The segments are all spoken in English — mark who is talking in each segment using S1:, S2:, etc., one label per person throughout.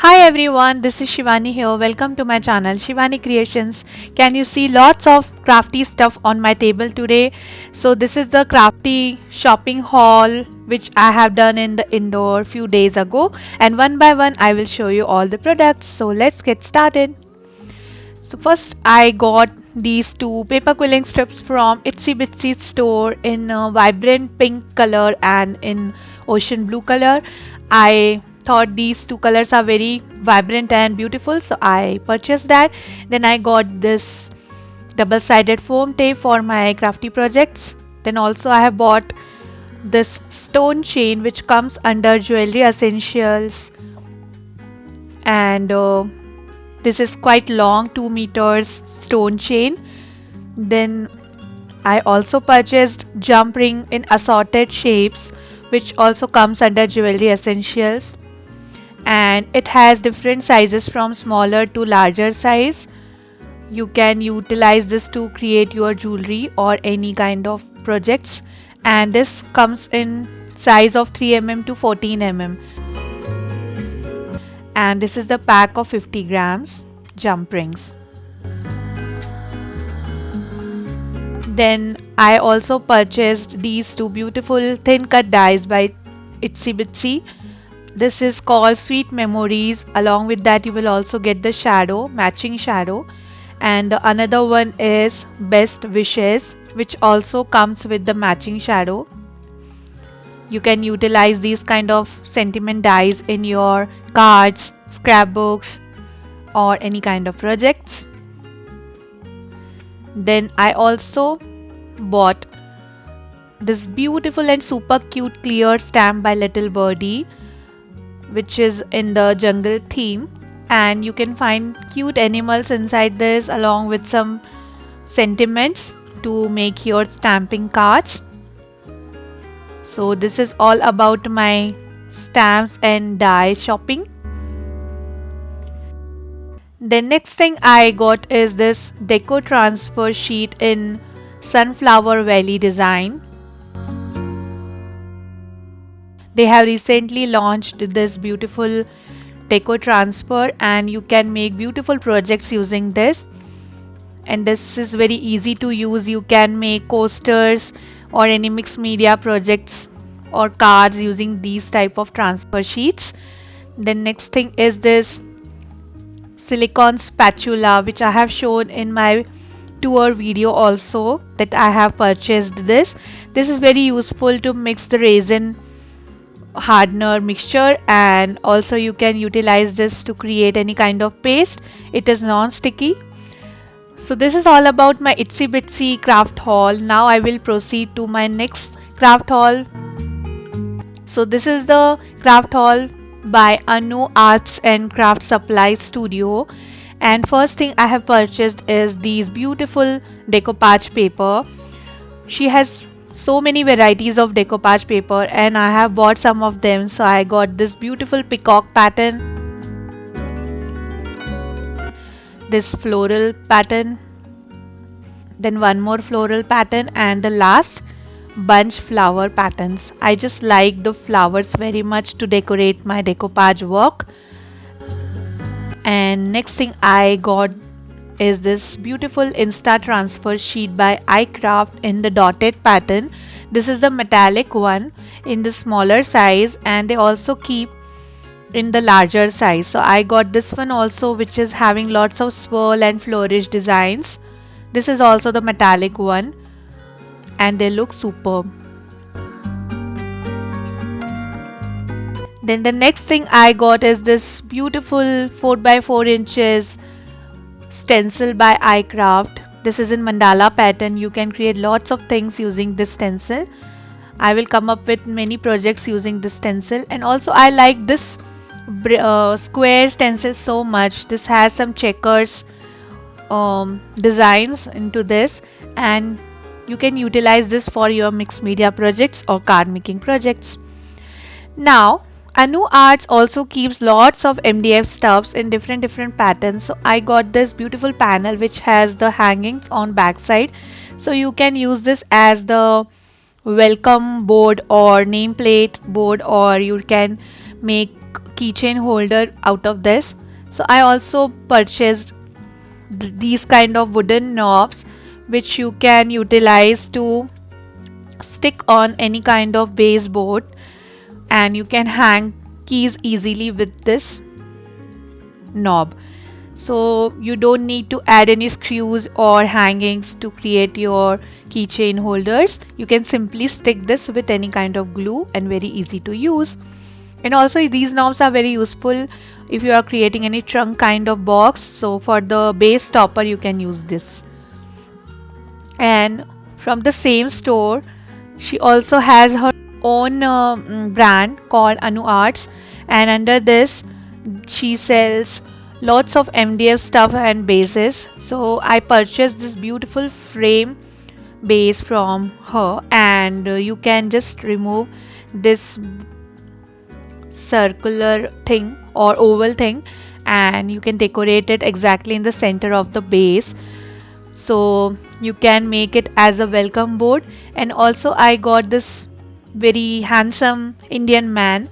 S1: Hi everyone, this is Shivani here. Welcome to my channel Shivani Creations. Can you see lots of crafty stuff on my table today? So this is the crafty shopping haul which I have done in the indoor few days ago, and one by one I will show you all the products. So let's get started. So first I got these two paper quilling strips from Itsy Bitsy store in vibrant pink color and in ocean blue color. I thought these two colors are very vibrant and beautiful, so I purchased that. Then I got this double-sided foam tape for my crafty projects. Then also I have bought this stone chain which comes under jewelry essentials, and this is quite long, 2 meters stone chain. Then I also purchased jump ring in assorted shapes which also comes under jewelry essentials, and it has different sizes from smaller to larger size. You can utilize this to create your jewelry or any kind of projects, and this comes in size of 3 mm to 14 mm, and this is the pack of 50 grams jump rings. Then I also purchased these two beautiful thin cut dies by Itsy Bitsy. This is called Sweet Memories. Along with that you will also get the shadow, matching shadow, and the another one is Best Wishes, which also comes with the matching shadow. You can utilize these kind of sentiment dies in your cards, scrapbooks, or any kind of projects. Then I also bought this beautiful and super cute clear stamp by Little Birdie, which is in the jungle theme, and you can find cute animals inside this along with some sentiments to make your stamping cards. So this is all about my stamps and die shopping. The next thing I got is this deco transfer sheet in Sunflower Valley design. They have recently launched this beautiful deco transfer, and you can make beautiful projects using this, and this is very easy to use. You can make coasters or any mixed media projects or cards using these type of transfer sheets. The next thing is this silicone spatula, which I have shown in my tour video also, that I have purchased this. This is very useful to mix the resin hardener mixture, and also you can utilize this to create any kind of paste. It is non-sticky. So this is all about my Itsy Bitsy craft haul. Now I will proceed to my next craft haul. So this is the craft haul by Anu Arts and Craft Supply Studio, and first thing I have purchased is these beautiful decoupage paper. She has so many varieties of decoupage paper, and I have bought some of them. So I got this beautiful peacock pattern, this floral pattern, then one more floral pattern, and the last bunch flower patterns. I just like the flowers very much to decorate my decoupage work. And next thing I got is this beautiful Insta transfer sheet by iCraft in the dotted pattern. This is the metallic one in the smaller size, and they also keep in the larger size. So I got this one also, which is having lots of swirl and flourish designs. This is also the metallic one, and they look superb. Then the next thing I got is this beautiful 4x4 inches stencil by iCraft. This is in mandala pattern. You can create lots of things using this stencil. I will come up with many projects using this stencil, and also I like this square stencil so much. This has some checkers designs into this, and you can utilize this for your mixed media projects or card making projects. Now Anu Arts also keeps lots of MDF stuffs in different patterns. So I got this beautiful panel which has the hangings on backside. So you can use this as the welcome board or nameplate board, or you can make keychain holder out of this. So I also purchased these kind of wooden knobs which you can utilize to stick on any kind of baseboard, and you can hang keys easily with this knob. So you don't need to add any screws or hangings to create your keychain holders. You can simply stick this with any kind of glue and very easy to use. And also these knobs are very useful if you are creating any trunk kind of box. So for the base stopper you can use this. And from the same store, she also has her own brand called Anu Arts, and under this she sells lots of MDF stuff and bases. So I purchased this beautiful frame base from her, and you can just remove this circular thing or oval thing, and you can decorate it exactly in the center of the base. So you can make it as a welcome board. And also I got this very handsome Indian man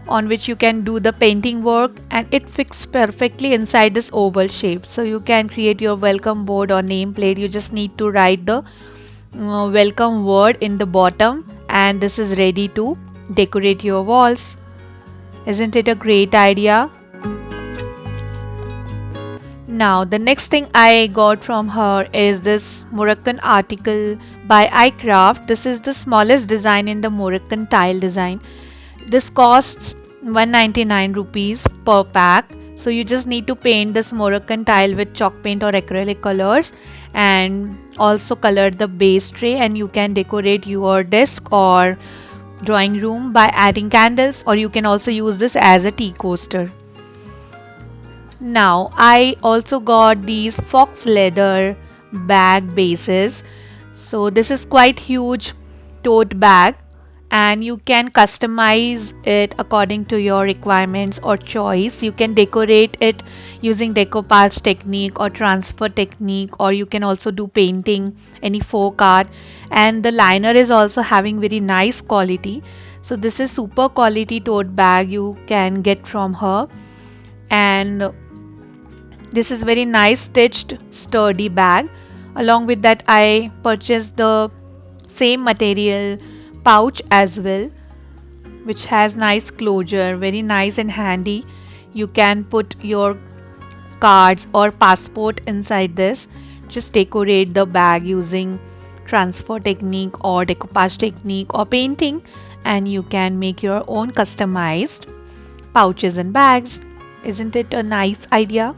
S1: on which you can do the painting work, and it fits perfectly inside this oval shape. So you can create your welcome board or nameplate. You just need to write the welcome word in the bottom, and this is ready to decorate your walls. Isn't it a great idea? Now the next thing I got from her is this Moroccan article by iCraft. This is the smallest design in the Moroccan tile design. This costs 199 rupees per pack. So you just need to paint this Moroccan tile with chalk paint or acrylic colors, and also color the base tray, and you can decorate your desk or drawing room by adding candles, or you can also use this as a tea coaster. Now I also got these fox leather bag bases. So this is quite huge tote bag, and you can customize it according to your requirements or choice. You can decorate it using decoupage technique or transfer technique, or you can also do painting, any folk art. And the liner is also having very nice quality. So this is super quality tote bag you can get from her, and this is very nice stitched sturdy bag. Along with that I purchased the same material pouch as well, which has nice closure, very nice and handy. You can put your cards or passport inside this. Just decorate the bag using transfer technique or decoupage technique or painting, and you can make your own customized pouches and bags. Isn't it a nice idea?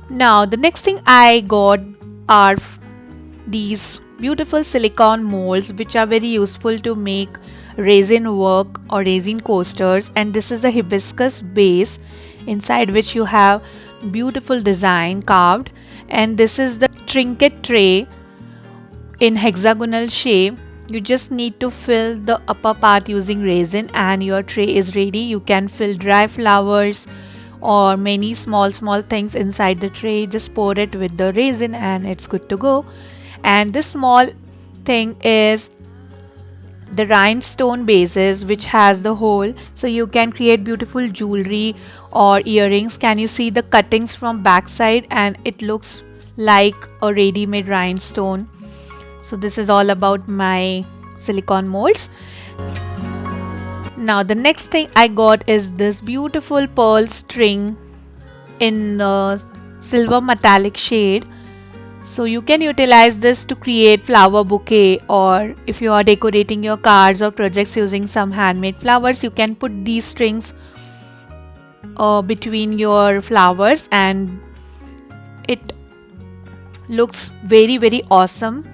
S1: Now the next thing I got are these beautiful silicone molds, which are very useful to make resin work or resin coasters. And this is a hibiscus base inside which you have beautiful design carved, and this is the trinket tray in hexagonal shape. You just need to fill the upper part using resin and your tray is ready. You can fill dry flowers or many small things inside the tray. Just pour it with the resin and it's good to go. And this small thing is the rhinestone bases, which has the hole, so you can create beautiful jewelry or earrings. Can you see the cuttings from backside, and it looks like a ready-made rhinestone. So this is all about my silicone molds. Now the next thing I got is this beautiful pearl string in silver metallic shade. So you can utilize this to create flower bouquet, or if you are decorating your cards or projects using some handmade flowers, you can put these strings between your flowers and it looks very awesome.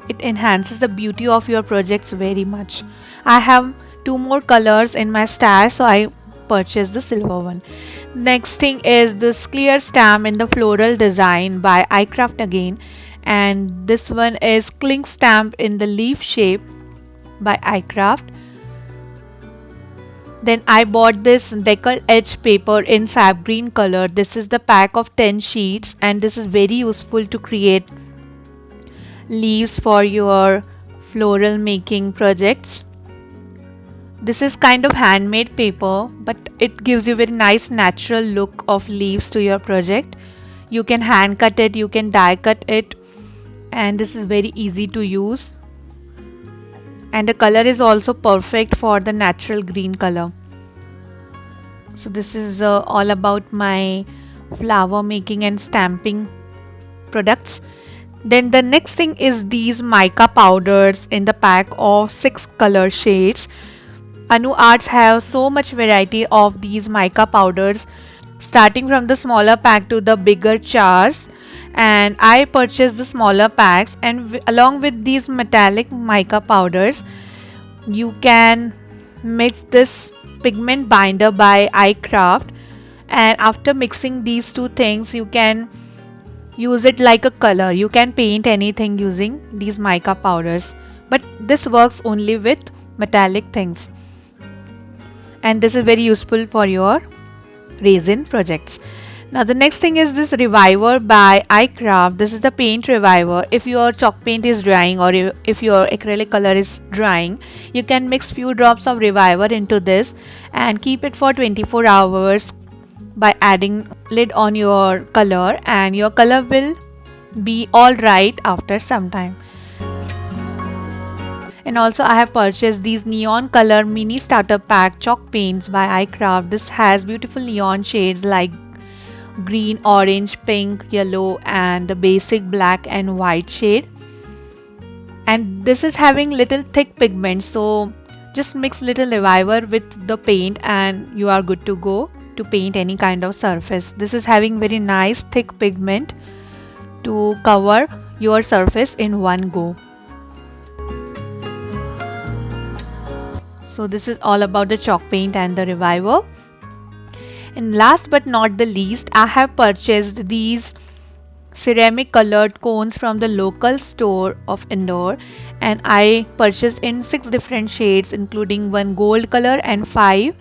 S1: It enhances the beauty of your projects very much. I have 2 more colors in my stash, so I purchased the silver one. Next thing is this clear stamp in the floral design by iCraft again, and this one is cling stamp in the leaf shape by iCraft. Then I bought this decal edge paper in sap green color. This is the pack of 10 sheets, and this is very useful to create leaves for your floral making projects. This is kind of handmade paper, but it gives you very nice natural look of leaves to your project. You can hand cut it, you can die cut it, and this is very easy to use. And the color is also perfect for the natural green color. So this is all about my flower making and stamping products. Then the next thing is these mica powders in the pack of 6 color shades. Anu Arts have so much variety of these mica powders, starting from the smaller pack to the bigger jars, and I purchased the smaller packs, and along with these metallic mica powders you can mix this pigment binder by iCraft, and after mixing these two things you can use it like a color. You can paint anything using these mica powders, but this works only with metallic things, and this is very useful for your resin projects. Now the next thing is this reviver by iCraft. This is the paint reviver. If your chalk paint is drying or if your acrylic color is drying, you can mix few drops of reviver into this and keep it for 24 hours by adding lid on your color, and your color will be all right after some time. And also I have purchased these neon color mini starter pack chalk paints by iCraft. This has beautiful neon shades like green, orange, pink, yellow, and the basic black and white shade. And this is having little thick pigment, so just mix little reviver with the paint and you are good to go to paint any kind of surface. This is having very nice thick pigment to cover your surface in one go. So this is all about the chalk paint and the reviver. And last but not the least, I have purchased these ceramic colored cones from the local store of Indore, and I purchased in 6 different shades including 1 gold color and 5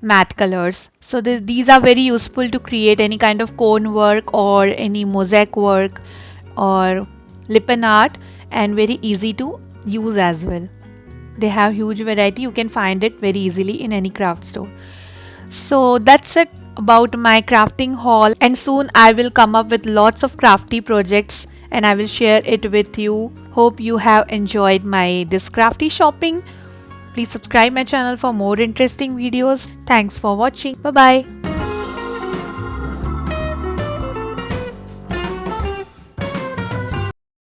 S1: matte colors. So these are very useful to create any kind of cone work or any mosaic work or lippen art, and very easy to use as well. They have huge variety. You can find it very easily in any craft store. So that's it about my crafting haul, and soon I will come up with lots of crafty projects and I will share it with you. Hope you have enjoyed this crafty shopping. Please subscribe my channel for more interesting videos. Thanks for watching. Bye bye.